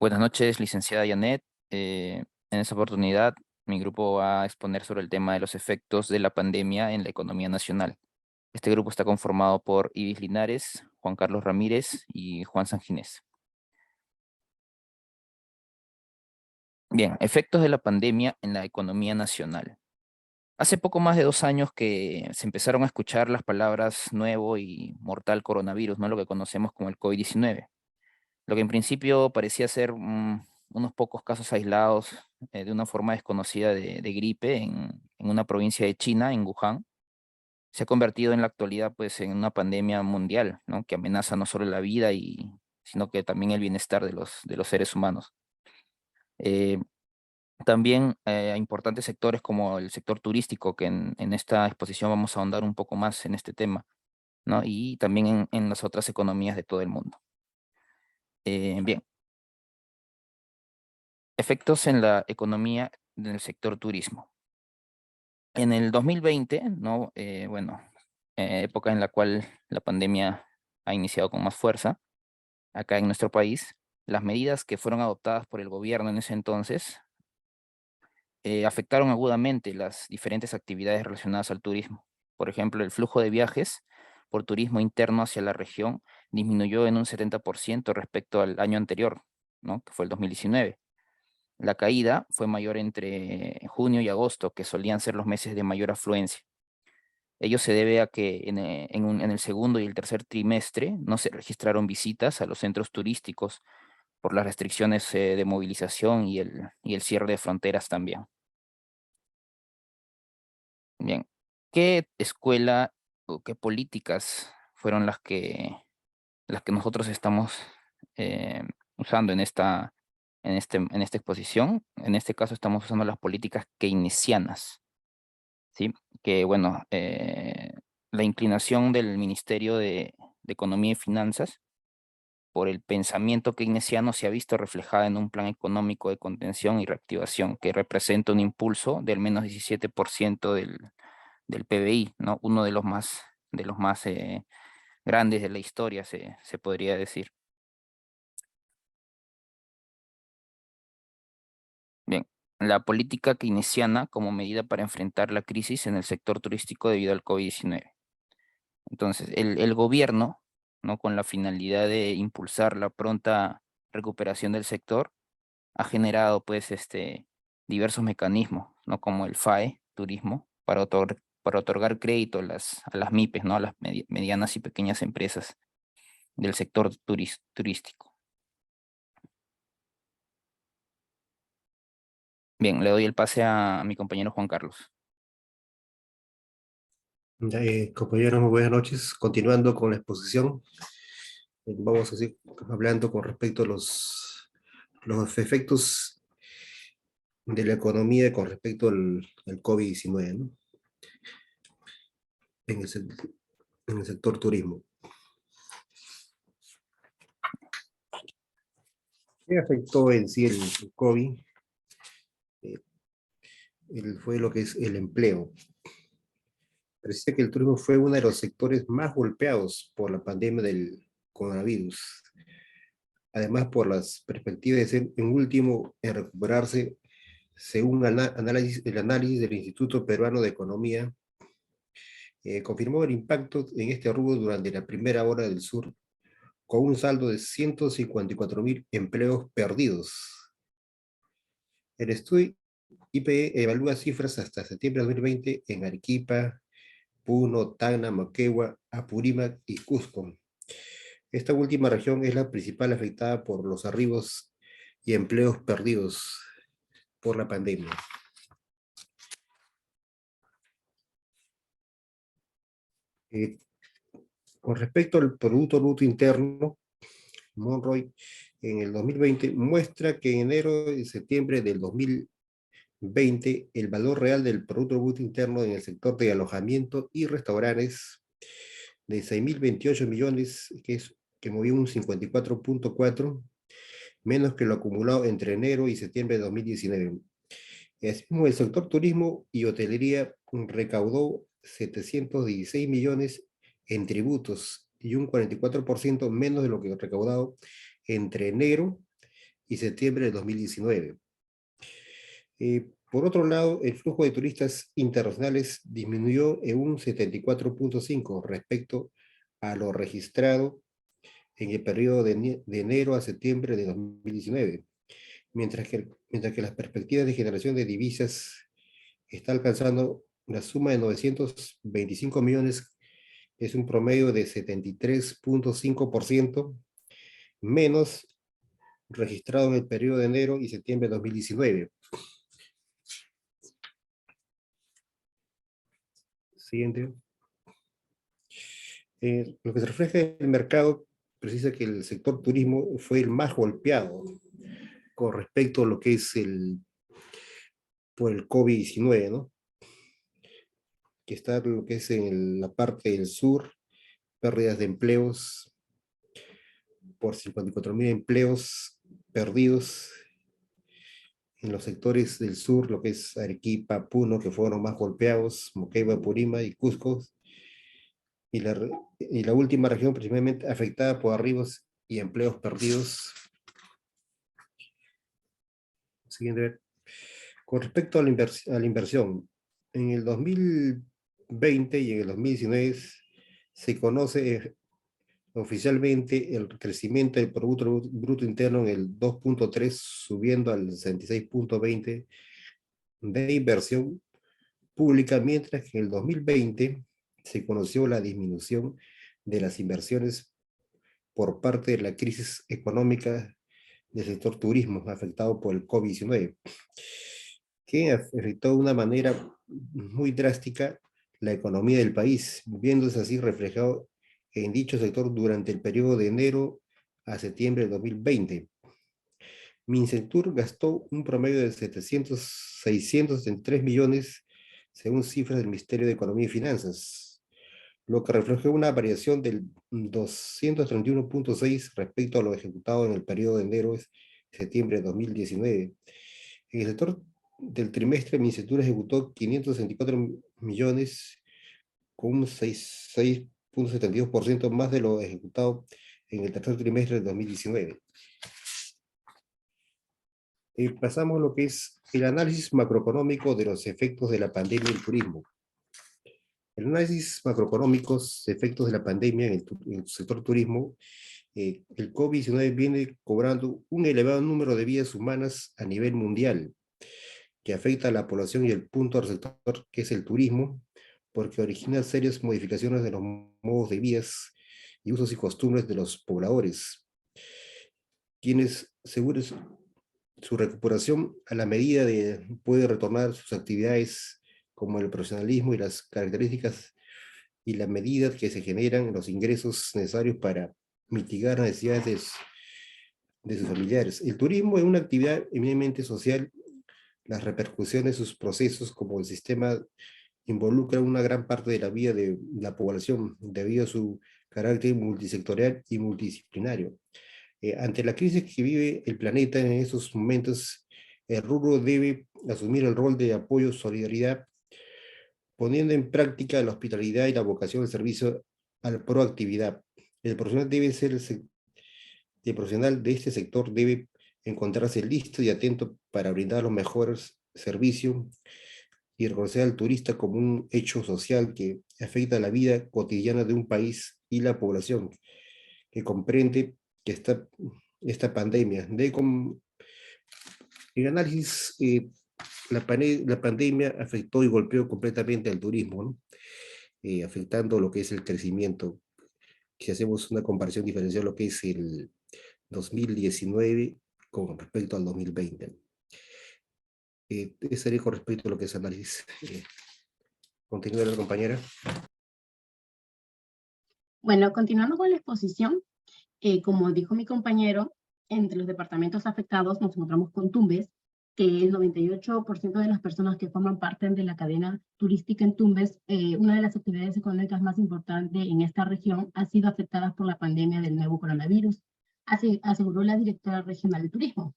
Buenas noches, licenciada Janet. En esta oportunidad, mi grupo va a exponer sobre el tema de los efectos de la pandemia en la economía nacional. Este grupo está conformado por Ibis Linares, Juan Carlos Ramírez y Juan Sanginés. Bien, efectos de la pandemia en la economía nacional. Hace poco más de 2 años que se empezaron a escuchar las palabras nuevo y mortal coronavirus, ¿no? Lo que conocemos como el COVID-19. Lo que en principio parecía ser unos pocos casos aislados de una forma desconocida de gripe en una provincia de China, en Wuhan, se ha convertido en la actualidad pues en una pandemia mundial, ¿no? Que amenaza no solo la vida sino que también el bienestar de los seres humanos. Eh, También a importantes sectores como el sector turístico, que en esta exposición vamos a ahondar un poco más en este tema, ¿no? Y también en las otras economías de todo el mundo. Bien, efectos en la economía del sector turismo. En el 2020, ¿no? Bueno, época en la cual la pandemia ha iniciado con más fuerza acá en nuestro país, las medidas que fueron adoptadas por el gobierno en ese entonces afectaron agudamente las diferentes actividades relacionadas al turismo. Por ejemplo, el flujo de viajes por turismo interno hacia la región disminuyó en un 70% respecto al año anterior, ¿no? Que fue el 2019. La caída fue mayor entre junio y agosto, que solían ser los meses de mayor afluencia. Ello se debe a que en el segundo y el tercer trimestre no se registraron visitas a los centros turísticos por las restricciones de movilización y el cierre de fronteras también. Bien, ¿qué escuela o qué políticas fueron las que nosotros estamos usando en esta exposición? En este caso estamos usando las políticas keynesianas. ¿Sí? Que bueno, la inclinación del Ministerio de Economía y Finanzas por el pensamiento keynesiano se ha visto reflejada en un plan económico de contención y reactivación que representa un impulso del menos 17% del PBI, ¿no? Uno de los más grandes de la historia, se podría decir. Bien, la política keynesiana como medida para enfrentar la crisis en el sector turístico debido al COVID-19. Entonces, el gobierno, ¿no? Con la finalidad de impulsar la pronta recuperación del sector, ha generado pues diversos mecanismos, ¿no? Como el FAE, turismo, para otorgar crédito a las MIPES, ¿no? A las medianas y pequeñas empresas del sector turístico. Bien, le doy el pase a mi compañero Juan Carlos. Compañeros, muy buenas noches. Continuando con la exposición, vamos a seguir hablando con respecto a los efectos de la economía con respecto al COVID-19, ¿no? En el, en el sector turismo. ¿Qué afectó en sí el COVID? Eh, Fue lo que es el empleo. Parece que el turismo fue uno de los sectores más golpeados por la pandemia del coronavirus. Además, por las perspectivas de ser en último en recuperarse. Según el análisis del Instituto Peruano de Economía, confirmó el impacto en este rubro durante la primera hora del sur, con un saldo de 154.000 empleos perdidos. El estudio IPE evalúa cifras hasta septiembre de 2020 en Arequipa, Puno, Tacna, Moquegua, Apurímac y Cusco. Esta última región es la principal afectada por los arribos y empleos perdidos por la pandemia. Eh, con respecto al Producto Bruto Interno, Monroy en el 2020 muestra que en enero y septiembre del 2020 el valor real del Producto Bruto Interno en el sector de alojamiento y restaurantes de 6.028 millones, que movió un 54.4, menos que lo acumulado entre enero y septiembre de 2019. Asimismo, el sector turismo y hotelería recaudó 716 millones en tributos y un 44% menos de lo que recaudado entre enero y septiembre de 2019. Por otro lado, el flujo de turistas internacionales disminuyó en un 74,5 respecto a lo registrado en el periodo de enero a septiembre de 2019, mientras que las perspectivas de generación de divisas está alcanzando una suma de 925 millones, es un promedio de 73,5% menos registrado en el periodo de enero y septiembre de 2019. Siguiente. Lo que se refleja en el mercado precisa que el sector turismo fue el más golpeado con respecto a lo que es por el COVID-19, ¿no? Que está lo que es en la parte del sur, pérdidas de empleos por 54.000 empleos perdidos en los sectores del sur, lo que es Arequipa, Puno, que fueron más golpeados, Moquegua, Purima y Cusco, y la última región principalmente afectada por arribos y empleos perdidos. Siguiente. Con respecto a la inversión, en el 2020 y en el 2019 se conoce oficialmente el crecimiento del Producto Bruto Interno en el 2,3, subiendo al 66,20 de inversión pública, mientras que en el 2020 se conoció la disminución de las inversiones por parte de la crisis económica del sector turismo afectado por el COVID-19, que afectó de una manera muy drástica la economía del país, viéndose así reflejado en dicho sector durante el periodo de enero a septiembre de 2020. Minsectur gastó un promedio de 673 millones, según cifras del Ministerio de Economía y Finanzas, lo que refleja una variación del 231,6 respecto a lo ejecutado en el periodo de enero a septiembre de 2019. En el sector del trimestre, Minsectur ejecutó 564 millones, con un 6,72% más de lo ejecutado en el tercer trimestre de 2019. Pasamos a lo que es el análisis macroeconómico de los efectos de la pandemia en el turismo. El análisis macroeconómico de efectos de la pandemia en el sector turismo, el COVID-19 viene cobrando un elevado número de vidas humanas a nivel mundial, que afecta a la población y el punto del sector que es el turismo, porque origina serias modificaciones de los modos de vidas y usos y costumbres de los pobladores, quienes aseguran su recuperación a la medida de puede retornar sus actividades como el profesionalismo y las características y la medida que se generan los ingresos necesarios para mitigar las necesidades de sus familiares. El turismo es una actividad eminentemente social. Las repercusiones de sus procesos como el sistema involucran una gran parte de la vida de la población debido a su carácter multisectorial y multidisciplinario. Ante la crisis que vive el planeta en estos momentos, el rubro debe asumir el rol de apoyo y solidaridad, poniendo en práctica la hospitalidad y la vocación del servicio a la proactividad. El profesional el profesional de este sector debe encontrarse listo y atento para brindar los mejores servicios y reconocer al turista como un hecho social que afecta la vida cotidiana de un país y la población, que comprende que esta pandemia. En análisis, la pandemia afectó y golpeó completamente al turismo, ¿no? Afectando lo que es el crecimiento. Si hacemos una comparación diferencial, lo que es el 2019 con respecto al 2020. Eso sería con respecto a lo que es análisis. Continúa la compañera. Bueno, continuando con la exposición, como dijo mi compañero, entre los departamentos afectados nos encontramos con Tumbes, que el 98% de las personas que forman parte de la cadena turística en Tumbes, una de las actividades económicas más importantes en esta región, ha sido afectada por la pandemia del nuevo coronavirus, así aseguró la directora regional de turismo.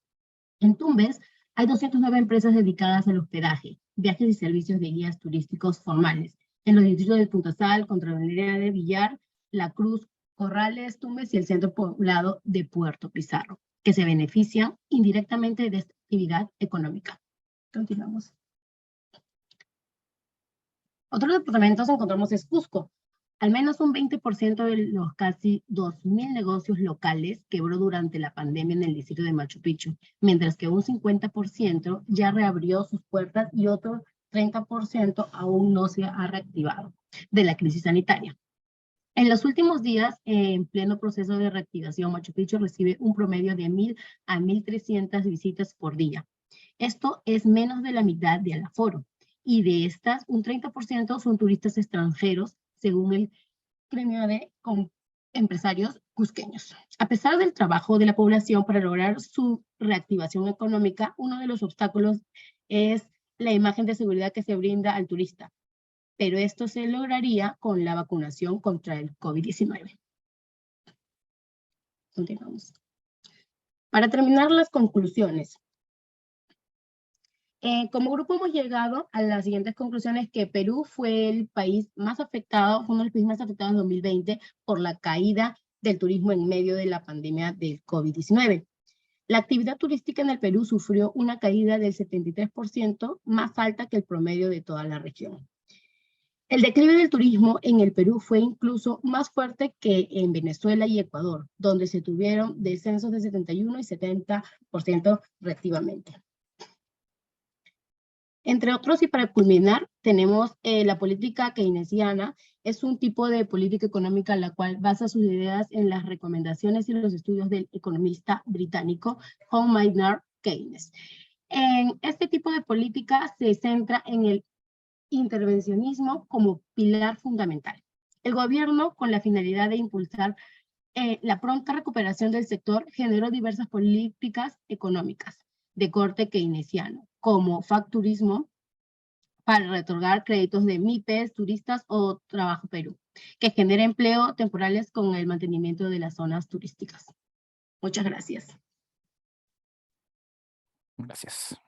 En Tumbes hay 209 empresas dedicadas al hospedaje, viajes y servicios de guías turísticos formales, en los distritos de Punta Sal, Contrabandería de Villar, La Cruz, Corrales, Tumbes y el centro poblado de Puerto Pizarro. que se benefician indirectamente de esta actividad económica. Continuamos. Otro departamento que encontramos es Cusco. Al menos un 20% de los casi 2.000 negocios locales quebró durante la pandemia en el distrito de Machu Picchu, mientras que un 50% ya reabrió sus puertas y otro 30% aún no se ha reactivado de la crisis sanitaria. En los últimos días, en pleno proceso de reactivación, Machu Picchu recibe un promedio de 1.000 a 1.300 visitas por día. Esto es menos de la mitad del aforo, y de estas, un 30% son turistas extranjeros, según el gremio de empresarios cusqueños. A pesar del trabajo de la población para lograr su reactivación económica, uno de los obstáculos es la imagen de seguridad que se brinda al turista, pero esto se lograría con la vacunación contra el COVID-19. Continuamos. Para terminar las conclusiones, como grupo hemos llegado a las siguientes conclusiones: que Perú fue el país más afectado, fue uno de los países más afectados en 2020 por la caída del turismo en medio de la pandemia del COVID-19. La actividad turística en el Perú sufrió una caída del 73%, más alta que el promedio de toda la región. El declive del turismo en el Perú fue incluso más fuerte que en Venezuela y Ecuador, donde se tuvieron descensos de 71 y 70% respectivamente. Entre otros, y para culminar, tenemos la política keynesiana. Es un tipo de política económica la cual basa sus ideas en las recomendaciones y los estudios del economista británico John Maynard Keynes. En este tipo de política se centra en el intervencionismo como pilar fundamental. El gobierno, con la finalidad de impulsar la pronta recuperación del sector, generó diversas políticas económicas de corte keynesiano, como facturismo, para otorgar créditos de MIPES, turistas o Trabajo Perú, que genera empleo temporales con el mantenimiento de las zonas turísticas. Muchas gracias. Gracias.